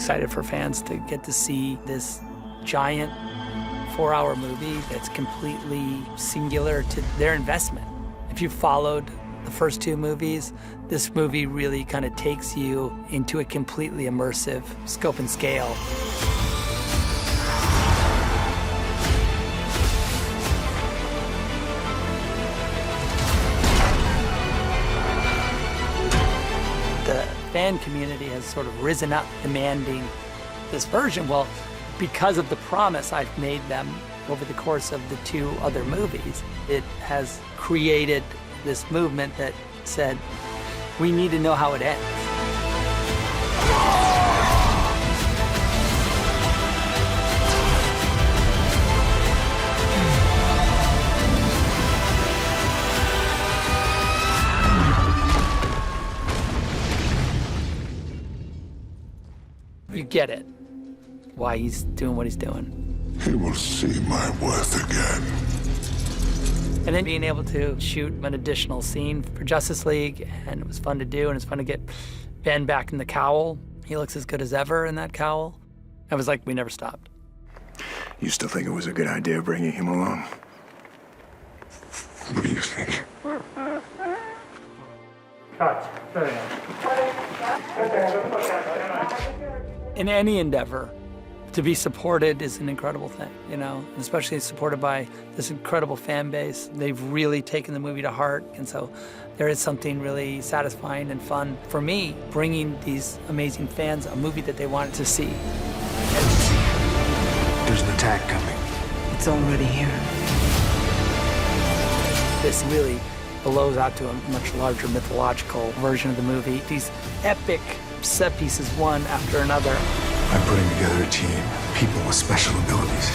excited for fans to get to see this giant 4-hour movie that's completely singular to their investment. If you followed the first 2 movies, this movie really kind of takes you into a completely immersive scope and scale. The fan community has sort of risen up demanding this version. Well, because of the promise I've made them over the course of the 2 other movies, it has created this movement that said, we need to know how it ends. You get it, why he's doing what he's doing. He will see my worth again. And then being able to shoot an additional scene for Justice League, and it was fun to do, and it's fun to get Ben back in the cowl. He looks as good as ever in that cowl. I was like, we never stopped. You still think it was a good idea bringing him along? What do you think? Cut. In any endeavor, to be supported is an incredible thing, you know, especially supported by this incredible fan base. They've really taken the movie to heart, and so there is something really satisfying and fun for me bringing these amazing fans a movie that they wanted to see. There's an attack coming. It's already here. This really blows out to a much larger mythological version of the movie. These epic set pieces, one after another. I'm putting together a team, people with special abilities.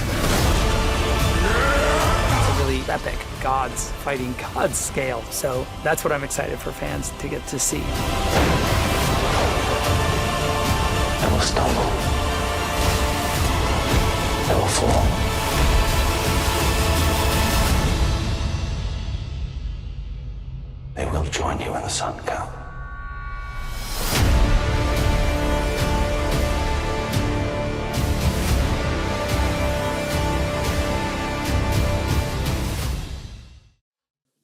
It's a really epic gods fighting gods scale. So that's what I'm excited for fans to get to see. They will stumble. They will fall. They will join you in the sun, Cal.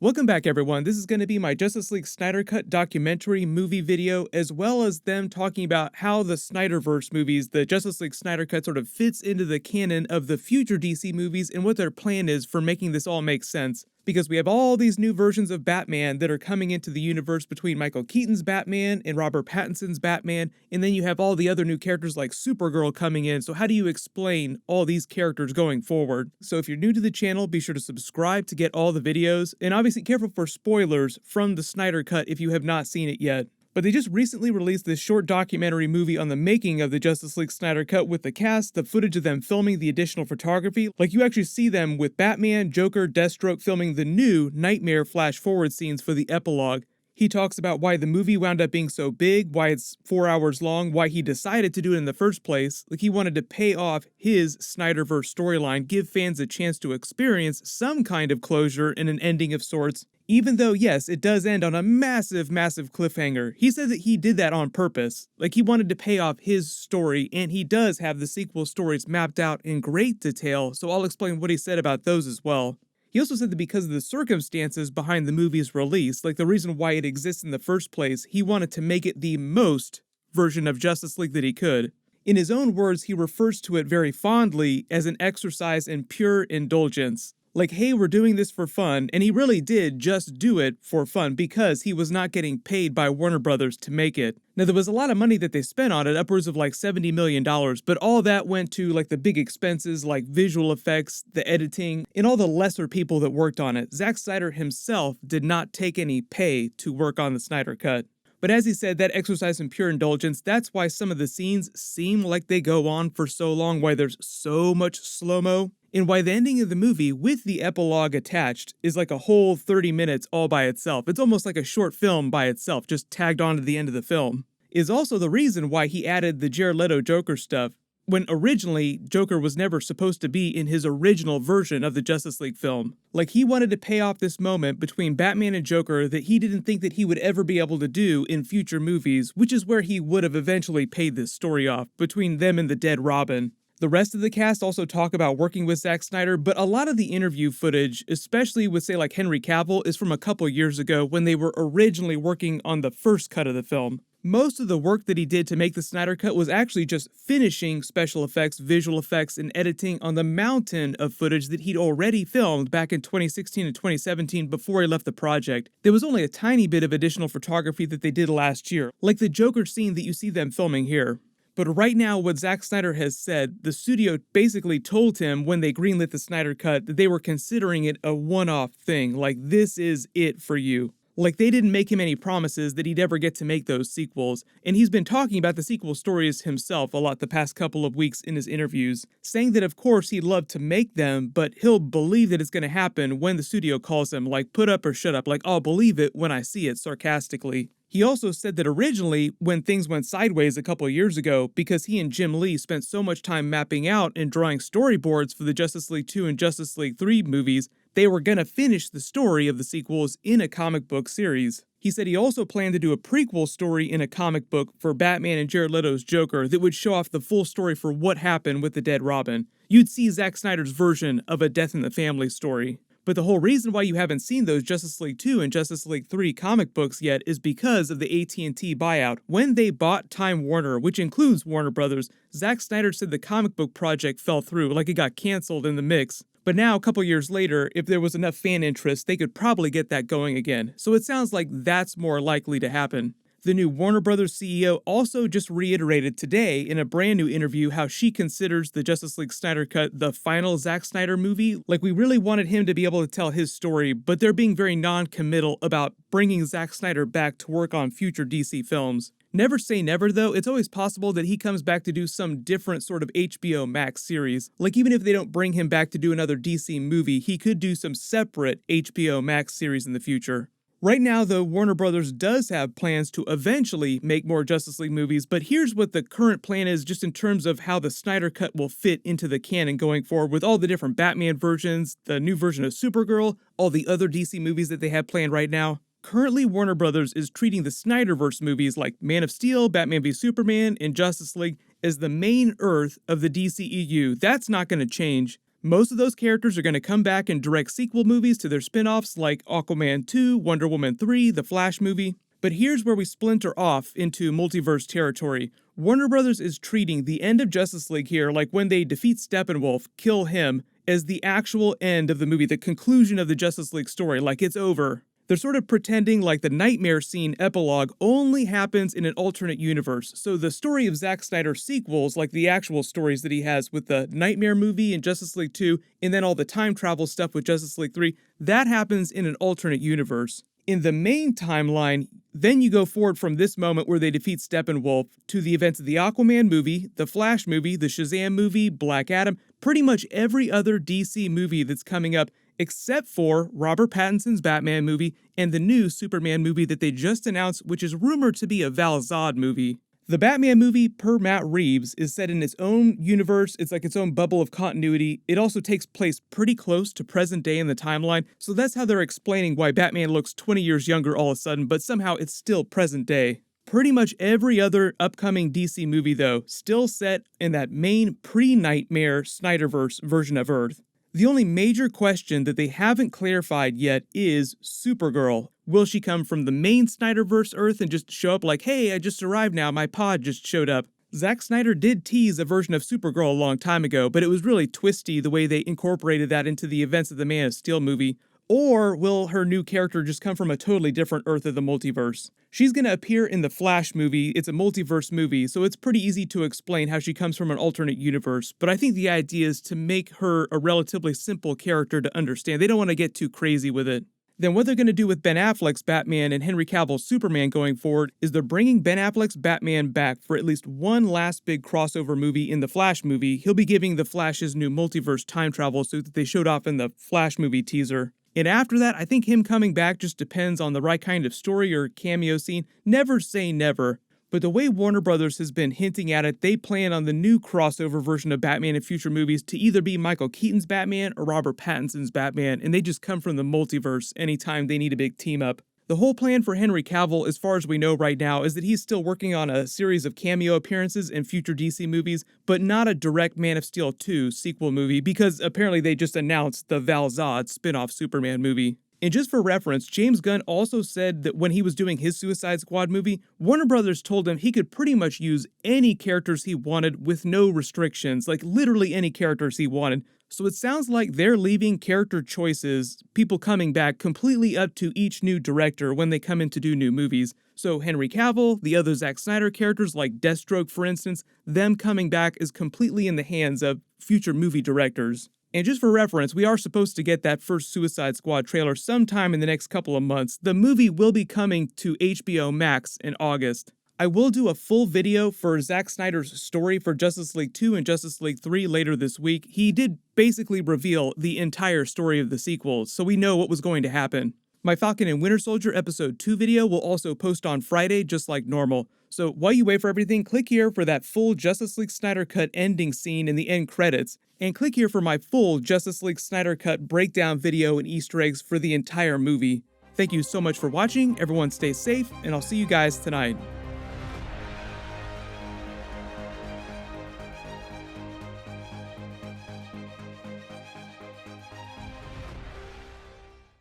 Welcome back, everyone. This is going to be my Justice League Snyder Cut documentary movie video, as well as them talking about how the Snyderverse movies, the Justice League Snyder Cut, sort of fits into the canon of the future DC movies and what their plan is for making this all make sense. Because we have all these new versions of Batman that are coming into the universe between Michael Keaton's Batman and Robert Pattinson's Batman, and then you have all the other new characters like Supergirl coming in. So how do you explain all these characters going forward? So if you're new to the channel, be sure to subscribe to get all the videos, and obviously careful for spoilers from the Snyder Cut if you have not seen it yet. But they just recently released this short documentary movie on the making of the Justice League Snyder Cut with the cast, the footage of them filming the additional photography. Like, you actually see them with Batman, Joker, Deathstroke filming the new Knightmare flash-forward scenes for the epilogue. He talks about why the movie wound up being so big, why it's 4 hours long, why he decided to do it in the first place. Like, he wanted to pay off his Snyderverse storyline, give fans a chance to experience some kind of closure and an ending of sorts. Even though, yes, it does end on a massive, massive cliffhanger. He said that he did that on purpose. Like, he wanted to pay off his story, and he does have the sequel stories mapped out in great detail, so I'll explain what he said about those as well. He also said that because of the circumstances behind the movie's release, like the reason why it exists in the first place, he wanted to make it the most version of Justice League that he could. In his own words, he refers to it very fondly as an exercise in pure indulgence. Like, hey, we're doing this for fun, and he really did just do it for fun because he was not getting paid by Warner Brothers to make it. Now, there was a lot of money that they spent on it, upwards of like $70 million, but all that went to like the big expenses like visual effects, the editing, and all the lesser people that worked on it. Zack Snyder himself did not take any pay to work on the Snyder Cut. But as he said, that exercise in pure indulgence, that's why some of the scenes seem like they go on for so long, why there's so much slow-mo. And why the ending of the movie, with the epilogue attached, is like a whole 30 minutes all by itself. It's almost like a short film by itself, just tagged on to the end of the film. Is also the reason why he added the Jared Leto Joker stuff. when originally Joker was never supposed to be in his original version of the Justice League film. Like, he wanted to pay off this moment between Batman and Joker that he didn't think that he would ever be able to do in future movies, which is where he would have eventually paid this story off, between them and the dead Robin. The rest of the cast also talk about working with Zack Snyder, but a lot of the interview footage, especially with, say, like Henry Cavill, is from a couple years ago when they were originally working on the first cut of the film. Most of the work that he did to make the Snyder Cut was actually just finishing special effects, visual effects, and editing on the mountain of footage that he'd already filmed back in 2016 and 2017 before he left the project. There was only a tiny bit of additional photography that they did last year, like the Joker scene that you see them filming here. But right now, what Zack Snyder has said, the studio basically told him when they greenlit the Snyder Cut that they were considering it a one-off thing, like, this is it for you. Like, they didn't make him any promises that he'd ever get to make those sequels, and he's been talking about the sequel stories himself a lot the past couple of weeks in his interviews, saying that of course he'd love to make them, but he'll believe that it's going to happen when the studio calls him, like, put up or shut up, like, I'll believe it when I see it, sarcastically. He also said that originally, when things went sideways a couple of years ago, because he and Jim Lee spent so much time mapping out and drawing storyboards for the Justice League 2 and Justice League 3 movies, they were gonna finish the story of the sequels in a comic book series. He said he also planned to do a prequel story in a comic book for Batman and Jared Leto's Joker that would show off the full story for what happened with the dead Robin. You'd see Zack Snyder's version of a Death in the Family story. But the whole reason why you haven't seen those Justice League 2 and Justice League 3 comic books yet is because of the AT&T buyout. When they bought Time Warner, which includes Warner Brothers, Zack Snyder said the comic book project fell through, like it got canceled in the mix. But now, a couple years later, if there was enough fan interest, they could probably get that going again. So it sounds like that's more likely to happen. The new Warner Brothers CEO also just reiterated today in a brand new interview how she considers the Justice League Snyder Cut the final Zack Snyder movie. Like, we really wanted him to be able to tell his story, but they're being very non-committal about bringing Zack Snyder back to work on future DC films. Never say never, though. It's always possible that he comes back to do some different sort of HBO Max series. Like, even if they don't bring him back to do another DC movie, he could do some separate HBO Max series in the future. Right now, though, Warner Brothers does have plans to eventually make more Justice League movies, but here's what the current plan is just in terms of how the Snyder Cut will fit into the canon going forward with all the different Batman versions, the new version of Supergirl, all the other DC movies that they have planned right now. Currently, Warner Brothers is treating the Snyderverse movies like Man of Steel, Batman v Superman, and Justice League as the main Earth of the DCEU. That's not going to change. Most of those characters are going to come back and direct sequel movies to their spin-offs like Aquaman 2, Wonder Woman 3, the Flash movie. But here's where we splinter off into multiverse territory. Warner Brothers is treating the end of Justice League here, like when they defeat Steppenwolf, kill him, as the actual end of the movie, the conclusion of the Justice League story, like it's over. They're sort of pretending like the Knightmare scene epilogue only happens in an alternate universe. So the story of Zack Snyder's sequels, like the actual stories that he has with the Knightmare movie and Justice League 2, and then all the time travel stuff with Justice League 3, that happens in an alternate universe. In the main timeline, then you go forward from this moment where they defeat Steppenwolf to the events of the Aquaman movie, the Flash movie, the Shazam movie, Black Adam, pretty much every other DC movie that's coming up except for Robert Pattinson's Batman movie and the new Superman movie that they just announced, which is rumored to be a Val Zod movie. The Batman movie, per Matt Reeves, is set in its own universe. It's like its own bubble of continuity. It also takes place pretty close to present day in the timeline, so that's how they're explaining why Batman looks 20 years younger all of a sudden, but somehow it's still present day. Pretty much every other upcoming DC movie, though, still set in that main pre-Knightmare Snyderverse version of Earth. The only major question that they haven't clarified yet is Supergirl. Will she come from the main Snyderverse Earth and just show up like, hey, I just arrived now, my pod just showed up? Zack Snyder did tease a version of Supergirl a long time ago, but it was really twisty the way they incorporated that into the events of the Man of Steel movie. Or will her new character just come from a totally different Earth of the multiverse? She's going to appear in the Flash movie. It's a multiverse movie, so it's pretty easy to explain how she comes from an alternate universe. But I think the idea is to make her a relatively simple character to understand. They don't want to get too crazy with it. Then what they're going to do with Ben Affleck's Batman and Henry Cavill's Superman going forward is they're bringing Ben Affleck's Batman back for at least one last big crossover movie in the Flash movie. He'll be giving the Flash's new multiverse time travel suit that they showed off in the Flash movie teaser. And after that, I think him coming back just depends on the right kind of story or cameo scene. Never say never. But the way Warner Brothers has been hinting at it, they plan on the new crossover version of Batman in future movies to either be Michael Keaton's Batman or Robert Pattinson's Batman, and they just come from the multiverse anytime they need a big team up. The whole plan for Henry Cavill, as far as we know right now, is that he's still working on a series of cameo appearances in future DC movies, but not a direct Man of Steel 2 sequel movie, because apparently they just announced the Val Zod spin-off Superman movie. And just for reference, James Gunn also said that when he was doing his Suicide Squad movie, Warner Brothers told him he could pretty much use any characters he wanted with no restrictions, like literally any characters he wanted. So it sounds like they're leaving character choices, people coming back, completely up to each new director when they come in to do new movies. So Henry Cavill, the other Zack Snyder characters like Deathstroke for instance, them coming back is completely in the hands of future movie directors. And just for reference, we are supposed to get that first Suicide Squad trailer sometime in the next couple of months. The movie will be coming to HBO Max in August. I will do a full video for Zack Snyder's story for Justice League 2 and Justice League 3 later this week. He did basically reveal the entire story of the sequels, so we know what was going to happen. My Falcon and Winter Soldier Episode 2 video will also post on Friday, just like normal. So while you wait for everything, click here for that full Justice League Snyder Cut ending scene in the end credits, and click here for my full Justice League Snyder Cut breakdown video and Easter eggs for the entire movie. Thank you so much for watching, everyone stay safe, and I'll see you guys tonight.